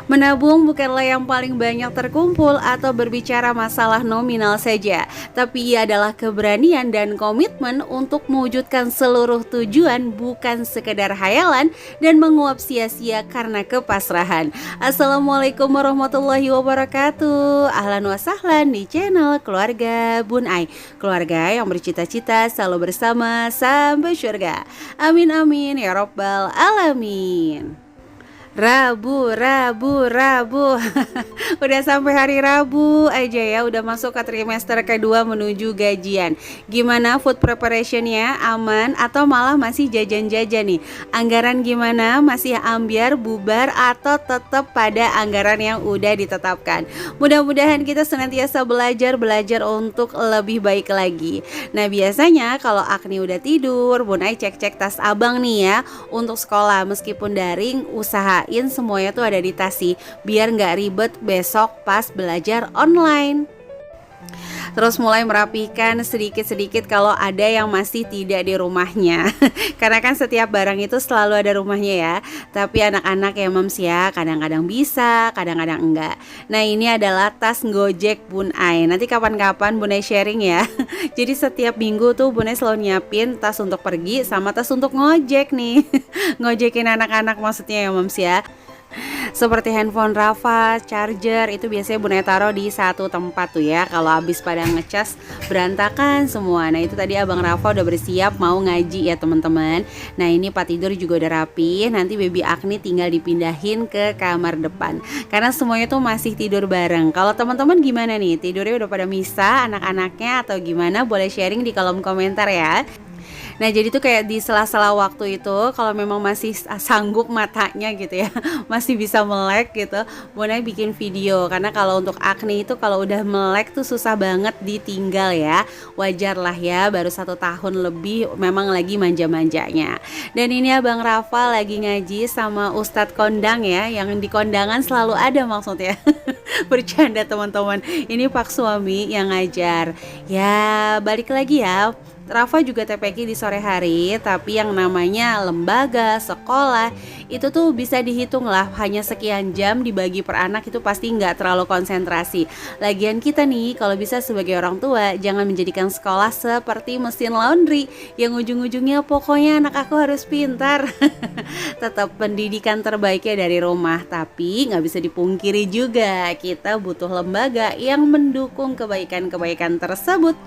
Menabung bukanlah yang paling banyak terkumpul atau berbicara masalah nominal saja, tapi ia adalah keberanian dan komitmen untuk mewujudkan seluruh tujuan, bukan sekedar hayalan dan menguap sia-sia karena kepasrahan. Assalamualaikum warahmatullahi wabarakatuh. Ahlan wa sahlan di channel Keluarga Bun Ai, keluarga yang bercita-cita selalu bersama sampai surga. Amin amin ya robbal alamin. Rabu, Rabu, Rabu. Udah sampai hari Rabu aja ya, udah masuk ke trimester kedua menuju gajian. Gimana food preparationnya, aman atau malah masih jajan-jajan nih? Anggaran gimana, masih ambiar, bubar atau tetap pada anggaran yang udah ditetapkan? Mudah-mudahan kita senantiasa belajar untuk lebih baik lagi. Nah biasanya kalau Agni udah tidur, Bun Ai cek-cek tas abang nih ya untuk sekolah, meskipun daring usaha semuanya tuh ada di tas sih, biar nggak ribet besok pas belajar online. Terus mulai merapikan sedikit-sedikit kalau ada yang masih tidak di rumahnya. Karena kan setiap barang itu selalu ada rumahnya ya. Tapi anak-anak ya moms ya, kadang-kadang bisa, kadang-kadang enggak. Nah ini adalah tas Gojek Bun Ai. Nanti kapan-kapan Bun Ai sharing ya. Jadi setiap minggu tuh Bun Ai selalu nyiapin tas untuk pergi sama tas untuk ngojek nih. Ngojekin anak-anak maksudnya ya moms ya. Seperti handphone Rafa, charger itu biasanya Bun Ai taruh di satu tempat tuh ya. Kalau habis pada ngecas berantakan semua. Nah itu tadi abang Rafa udah bersiap mau ngaji ya teman-teman. Nah ini tempat tidur juga udah rapi. Nanti baby Agni tinggal dipindahin ke kamar depan, karena semuanya tuh masih tidur bareng. Kalau teman-teman gimana nih, tidurnya udah pada misah anak-anaknya atau gimana? Boleh sharing di kolom komentar ya. Nah jadi tuh kayak di sela-sela waktu itu kalau memang masih sanggup matanya gitu ya, masih bisa melek gitu, Bun Ai bikin video. Karena kalau untuk Agni itu kalau udah melek tuh susah banget ditinggal ya. Wajar lah ya, baru 1 tahun lebih memang lagi manja-manjanya. Dan ini abang Rafa lagi ngaji sama Ustadz Kondang ya, yang di kondangan selalu ada maksudnya. Bercanda teman-teman, ini Pak suami yang ngajar. Ya balik lagi ya, Rafa juga TPQ di sore hari, tapi yang namanya lembaga, sekolah, itu tuh bisa dihitung lah, hanya sekian jam dibagi per anak itu pasti nggak terlalu konsentrasi. Lagian kita nih, kalau bisa sebagai orang tua, jangan menjadikan sekolah seperti mesin laundry, yang ujung-ujungnya pokoknya anak aku harus pintar. Tetap pendidikan terbaiknya dari rumah, tapi nggak bisa dipungkiri juga, kita butuh lembaga yang mendukung kebaikan-kebaikan tersebut.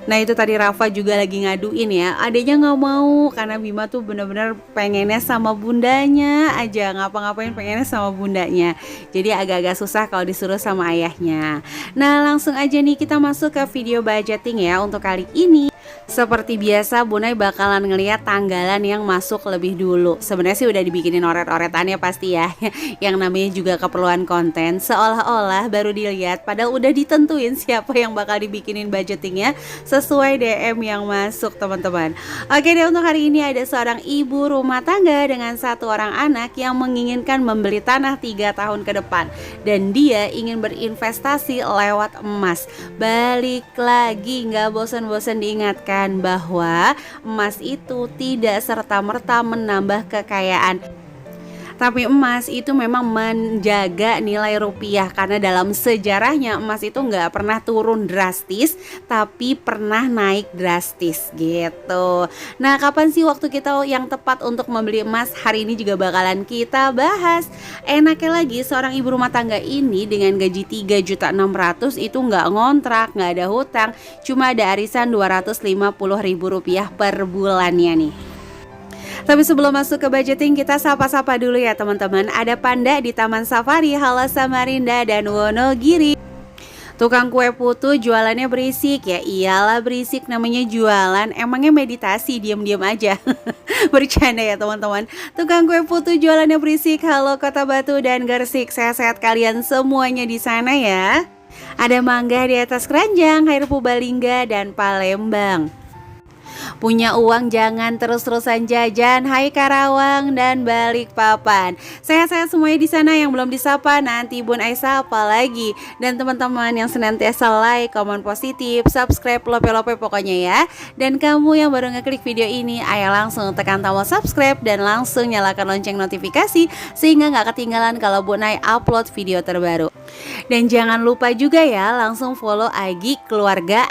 Nah itu tadi Rafa juga lagi ngaduin ya, adanya nggak mau karena Bima tuh bener-bener pengennya sama bundanya aja, ngapa-ngapain pengennya sama bundanya. Jadi agak-agak susah kalau disuruh sama ayahnya. Nah langsung aja nih kita masuk ke video budgeting ya untuk kali ini. Seperti biasa Bun Ai bakalan ngeliat tanggalan yang masuk lebih dulu. Sebenarnya sih udah dibikinin oret-oretannya pasti ya. Yang namanya juga keperluan konten, seolah-olah baru dilihat padahal udah ditentuin siapa yang bakal dibikinin budgetingnya sesuai DM yang masuk teman-teman. Oke deh, untuk hari ini ada seorang ibu rumah tangga dengan 1 orang anak yang menginginkan membeli tanah 3 tahun ke depan, dan dia ingin berinvestasi lewat emas. Balik lagi, nggak bosan-bosan diingatkan bahwa emas itu tidak serta-merta menambah kekayaan, tapi emas itu memang menjaga nilai rupiah. Karena dalam sejarahnya emas itu nggak pernah turun drastis, tapi pernah naik drastis gitu. Nah kapan sih waktu kita yang tepat untuk membeli emas? Hari ini juga bakalan kita bahas. Enaknya lagi seorang ibu rumah tangga ini dengan gaji 3.600.000 itu nggak ngontrak, nggak ada hutang, cuma ada arisan Rp250.000 per bulannya nih. Tapi sebelum masuk ke budgeting, kita sapa-sapa dulu ya teman-teman. Ada Panda di Taman Safari, Halo Samarinda dan Wonogiri. Tukang kue putu jualannya berisik ya, iyalah berisik, namanya jualan, emangnya meditasi diam-diam aja. Bercanda ya teman-teman. Tukang kue putu jualannya berisik, halo Kota Batu dan Gersik, sehat-sehat kalian semuanya di sana ya. Ada mangga di atas keranjang, Hair Purbalingga dan Palembang. Punya uang jangan terus-terusan jajan. Hai Karawang dan Balikpapan. Sehat-sehat semuanya di sana, yang belum disapa nanti Bun Aisyah apa lagi. Dan teman-teman yang senantiasa like, komen positif, subscribe, lope-lope pokoknya ya. Dan kamu yang baru ngeklik video ini, ayo langsung tekan tombol subscribe dan langsung nyalakan lonceng notifikasi sehingga nggak ketinggalan kalau Bun Ai upload video terbaru. Dan jangan lupa juga ya, langsung follow IG keluarga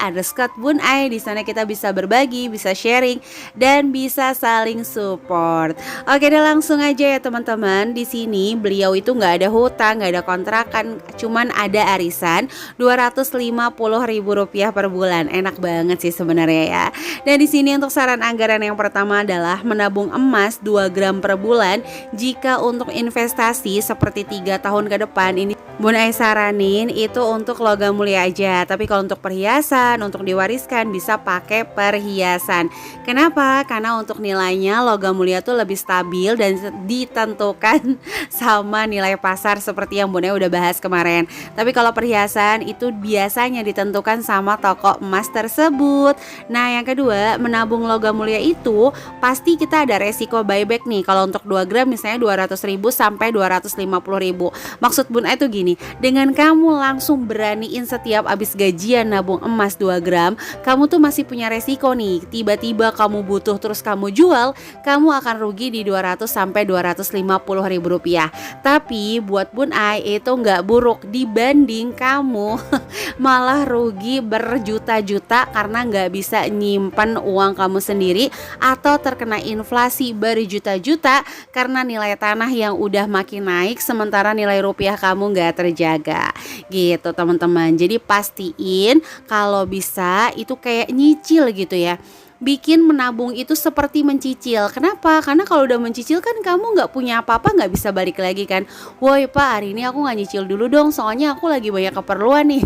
_Bun Ai. Di sana kita bisa berbagi, bisa sharing, dan bisa saling support. Oke deh, langsung aja ya teman-teman. Di sini beliau itu nggak ada hutang, nggak ada kontrakan, cuman ada arisan Rp250.000 per bulan. Enak banget sih sebenarnya ya. Dan di sini untuk saran anggaran yang pertama adalah menabung emas 2 gram per bulan. Jika untuk investasi seperti 3 tahun ke depan, ini Bun Ai saranin itu untuk logam mulia aja. Tapi kalau untuk perhiasan, untuk diwariskan bisa pakai perhiasan. Kenapa? Karena untuk nilainya logam mulia tuh lebih stabil dan ditentukan sama nilai pasar seperti yang Bun Ai udah bahas kemarin. Tapi kalau perhiasan itu biasanya ditentukan sama toko emas tersebut. Nah yang kedua, menabung logam mulia itu pasti kita ada resiko buyback nih. Kalau untuk 2 gram misalnya 200.000 sampai 250.000. Maksud Bun Ai tuh gini, dengan kamu langsung beraniin setiap abis gajian nabung emas 2 gram, kamu tuh masih punya resiko nih. Tiba-tiba kamu butuh terus kamu jual, kamu akan rugi di 200 sampai 250.000 rupiah. Tapi buat Bun Ai itu nggak buruk dibanding kamu malah rugi berjuta-juta karena nggak bisa nyimpen uang kamu sendiri, atau terkena inflasi berjuta-juta karena nilai tanah yang udah makin naik sementara nilai rupiah kamu nggak terjaga gitu teman-teman. Jadi pastiin kalau bisa itu kayak nyicil gitu ya. Bikin menabung itu seperti mencicil. Kenapa? Karena kalau udah mencicil kan kamu nggak punya apa-apa, nggak bisa balik lagi kan. Woi Pak, hari ini aku nggak nyicil dulu dong, soalnya aku lagi banyak keperluan nih.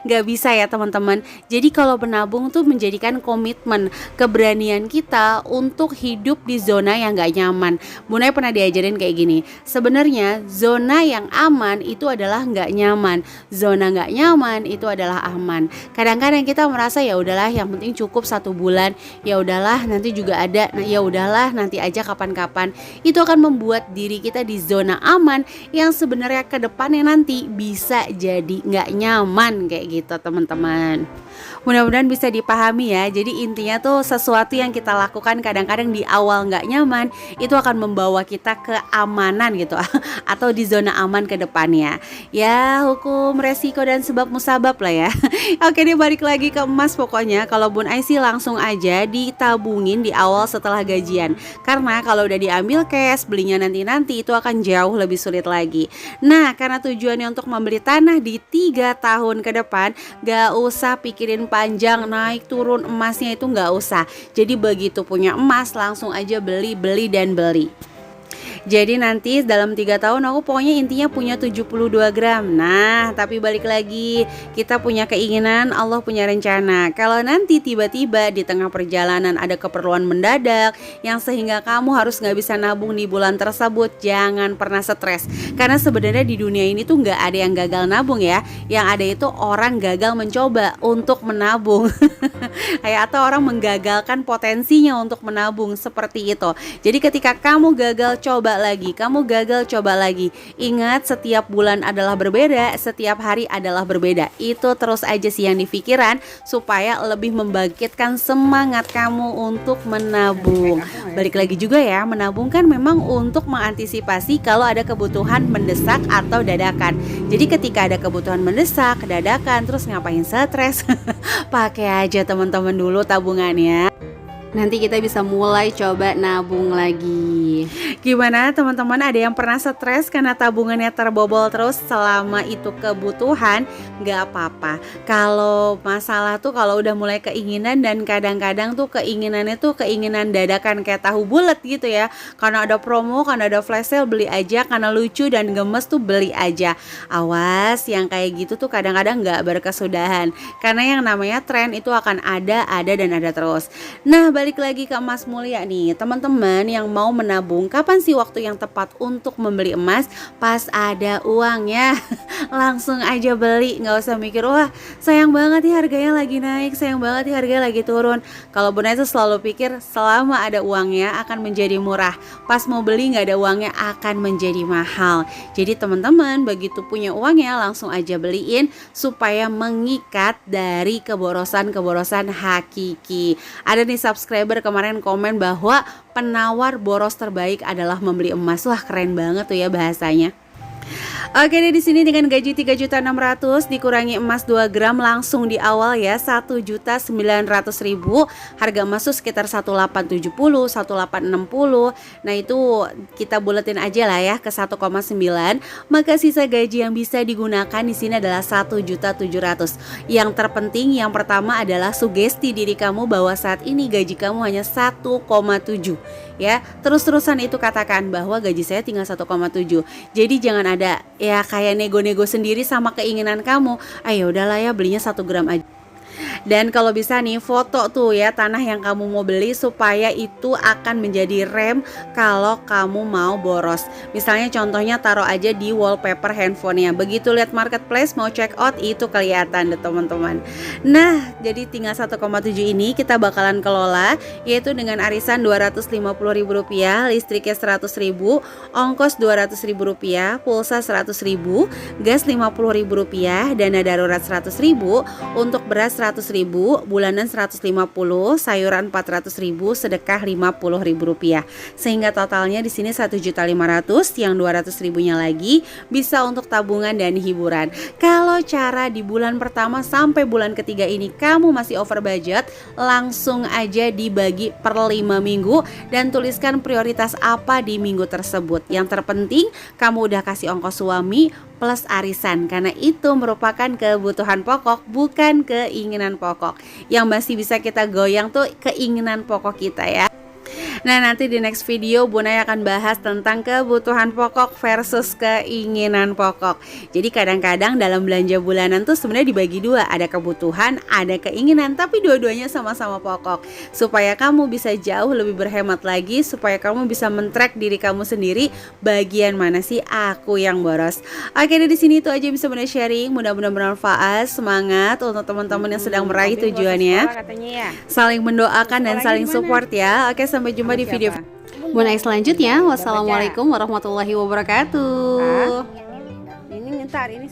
Nggak bisa ya teman-teman. Jadi kalau menabung tuh menjadikan komitmen, keberanian kita untuk hidup di zona yang nggak nyaman. Bun Ai pernah diajarin kayak gini. Sebenarnya zona yang aman itu adalah nggak nyaman. Zona nggak nyaman itu adalah aman. Kadang-kadang kita merasa ya udahlah, yang penting cukup 1 bulan. Ya udahlah nanti juga ada, ya udahlah nanti aja kapan-kapan. Itu akan membuat diri kita di zona aman yang sebenarnya ke depannya nanti bisa jadi nggak nyaman kayak gitu teman-teman. Mudah-mudahan bisa dipahami ya. Jadi intinya tuh sesuatu yang kita lakukan kadang-kadang di awal nggak nyaman, itu akan membawa kita ke amanan gitu atau di zona aman ke depannya. Ya hukum resiko dan sebab musabab lah ya. Oke deh, balik lagi ke emas. Pokoknya kalau Bun Ai sih langsung aja ditabungin di awal setelah gajian. Karena kalau udah diambil cash, belinya nanti-nanti itu akan jauh lebih sulit lagi. Nah karena tujuannya untuk membeli tanah di 3 tahun ke depan, gak usah pikirin panjang naik turun emasnya, itu nggak usah. Jadi begitu punya emas langsung aja beli dan beli. Jadi nanti dalam 3 tahun aku pokoknya intinya punya 72 gram. Nah tapi balik lagi, kita punya keinginan, Allah punya rencana. Kalau nanti tiba-tiba di tengah perjalanan ada keperluan mendadak yang sehingga kamu harus gak bisa nabung di bulan tersebut, jangan pernah stres. Karena sebenarnya di dunia ini tuh gak ada yang gagal nabung ya. Yang ada itu orang gagal mencoba untuk menabung atau orang menggagalkan potensinya untuk menabung, seperti itu. Jadi ketika kamu gagal, coba lagi, kamu gagal, coba lagi. Ingat, setiap bulan adalah berbeda, setiap hari adalah berbeda. Itu terus aja sih yang dipikiran supaya lebih membangkitkan semangat kamu untuk menabung. Balik lagi juga ya, menabung kan memang untuk mengantisipasi kalau ada kebutuhan mendesak atau dadakan. Jadi ketika ada kebutuhan mendesak, dadakan, terus ngapain stres? Pakai aja teman-teman dulu tabungannya. Nanti kita bisa mulai coba nabung lagi. Gimana teman-teman, ada yang pernah stres karena tabungannya terbobol terus selama itu kebutuhan? Gak apa-apa. Kalau masalah tuh kalau udah mulai keinginan, dan kadang-kadang tuh keinginannya tuh keinginan dadakan kayak tahu bulat gitu ya. Karena ada promo, karena ada flash sale beli aja, karena lucu dan gemes tuh beli aja. Awas, yang kayak gitu tuh kadang-kadang gak berkesudahan. Karena yang namanya tren itu akan ada dan ada terus. Nah balik lagi ke emas mulia nih teman-teman yang mau menabung. Kapan sih waktu yang tepat untuk membeli emas? Pas ada uangnya. langsung aja beli, nggak usah mikir wah sayang banget nih harganya lagi naik, sayang banget nih harganya lagi turun. Kalau Bunda itu selalu pikir selama ada uangnya akan menjadi murah, pas mau beli nggak ada uangnya akan menjadi mahal. Jadi teman-teman begitu punya uangnya langsung aja beliin supaya mengikat dari keborosan hakiki. Ada nih subscriber kemarin komen bahwa penawar boros terbaik adalah membeli emas. Wah keren banget tuh ya bahasanya. Oke deh, di sini dengan gaji 3.600.000 dikurangi emas 2 gram langsung di awal ya 1.900.000. Harga emas tuh sekitar 1.870, 1.860. Nah itu kita buletin aja lah ya ke 1,9. Maka sisa gaji yang bisa digunakan di sini adalah 1.700.000. Yang terpenting yang pertama adalah sugesti diri kamu bahwa saat ini gaji kamu hanya 1,7 ya. Terus-terusan itu katakan bahwa gaji saya tinggal 1,7. Jadi jangan ada ya kayak nego-nego sendiri sama keinginan kamu. Ayo udahlah ya belinya 1 gram aja. Dan kalau bisa nih foto tuh ya tanah yang kamu mau beli supaya itu akan menjadi rem kalau kamu mau boros. Misalnya contohnya taruh aja di wallpaper handphonenya. Begitu lihat marketplace mau check out itu kelihatan deh teman-teman. Nah jadi tinggal 1,7 ini kita bakalan kelola yaitu dengan arisan Rp250.000, listriknya Rp100.000, ongkos Rp200.000, pulsa Rp100.000, gas Rp50.000, dana darurat Rp100.000, untuk beras Rp100.000, bulanan Rp150, sayuran Rp400.000, sedekah Rp50.000. Sehingga totalnya di sini 1.500.000, yang 200.000-nya lagi bisa untuk tabungan dan hiburan. Kalau cara di bulan pertama sampai bulan ketiga ini kamu masih over budget, langsung aja dibagi per 5 minggu dan tuliskan prioritas apa di minggu tersebut. Yang terpenting kamu udah kasih ongkos suami plus arisan, karena itu merupakan kebutuhan pokok bukan keinginan pokok. Yang masih bisa kita goyang tuh keinginan pokok kita ya. Nah nanti di next video Bunda akan bahas tentang kebutuhan pokok versus keinginan pokok. Jadi kadang-kadang dalam belanja bulanan tuh sebenarnya dibagi dua, ada kebutuhan, ada keinginan, tapi dua-duanya sama-sama pokok. Supaya kamu bisa jauh lebih berhemat lagi, supaya kamu bisa men-track diri kamu sendiri bagian mana sih aku yang boros. Oke di sini itu aja bisa Bunda sharing, mudah-mudahan bermanfaat. Semangat untuk teman-teman yang sedang meraih tujuannya. Saling mendoakan dan saling support ya. Oke sampai jumpa di video Bunda selanjutnya. Wassalamualaikum warahmatullahi wabarakatuh. Ini ntar ini